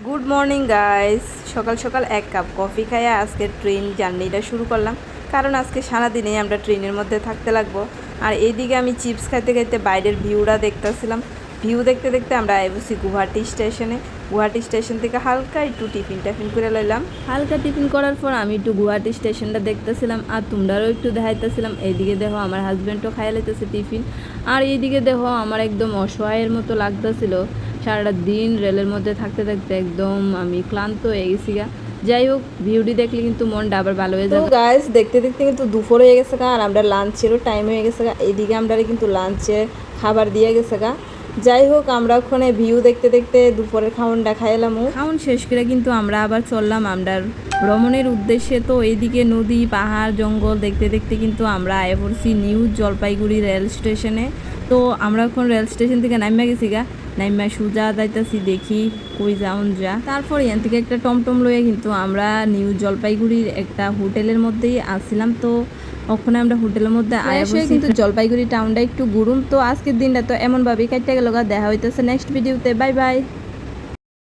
Good morning guys. সকাল সকাল এক কাপ কফি খাইয়া আজকে ট্রেন জার্নিটা শুরু করলাম, কারণ আজকে সারাদিনেই আমরা ট্রেনের মধ্যে থাকতে লাগবো। আর এইদিকে আমি চিপস খাইতে খাইতে বাইরের ভিউটা দেখতেছিলাম। ভিউ দেখতে দেখতে আমরা আইবছি গুয়াহাটি স্টেশনে। গুয়াহাটি স্টেশন থেকে হালকা একটু টিফিন করে লইলাম। হালকা টিফিন করার পর আমি একটু গুয়াহাটি স্টেশনটা দেখতেছিলাম, আর তোমরাও একটু দেখাইতেছিলাম। এইদিকে দেখো আমার হাজব্যান্ডও খাইয়া লাইতেছে টিফিন, আর এইদিকে দেখো আমার একদম অসহায়ের মতো লাগতেছিল। সারাটা দিন রেলের মধ্যে থাকতে থাকতে একদম আমি ক্লান্ত হয়ে গেছি গা। যাই হোক, ভিউটি দেখলে কিন্তু মনটা আবার ভালো হয়ে যাবে। গাইস, দেখতে দেখতে কিন্তু দুপুর হয়ে গেছে গা, আর আমরা লাঞ্চেরও টাইম হয়ে গেছে গা। এইদিকে আমরা কিন্তু লাঞ্চে খাবার দিয়ে গেছে গা। যাই হোক, আমরা ওখানে ভিউ দেখতে দেখতে দুপুরের খাওয়ানটা খাইলাম। খাওয়ান শেষ করে কিন্তু আমরা আবার চললাম আমরা ভ্রমণের উদ্দেশ্যে। তো এইদিকে নদী, পাহাড়, জঙ্গল দেখতে দেখতে কিন্তু আমরা আয়া পড়ছি নিউ জলপাইগুড়ি রেল স্টেশনে। তো আমরা এখন রেল স্টেশন থেকে নামিয়া গেছি গা। নাইমা সুজা যাইতাছি, দেখি কই যাওন যা। তারপর এখান থেকে একটা টমটম লইয়া কিন্তু আমরা নিউ জলপাইগুড়ির একটা হোটেলের মধ্যেই আসছিলাম। তো ওখানে আমরা হোটেলের মধ্যে আয়া বসে কিন্তু জলপাইগুড়ি টাউনটা একটু ঘুরুম। তো আজকের দিনটা তো এমনভাবেই কাটতে গেল। দেখা হইতেছে নেক্সট ভিডিওতে। Bye bye.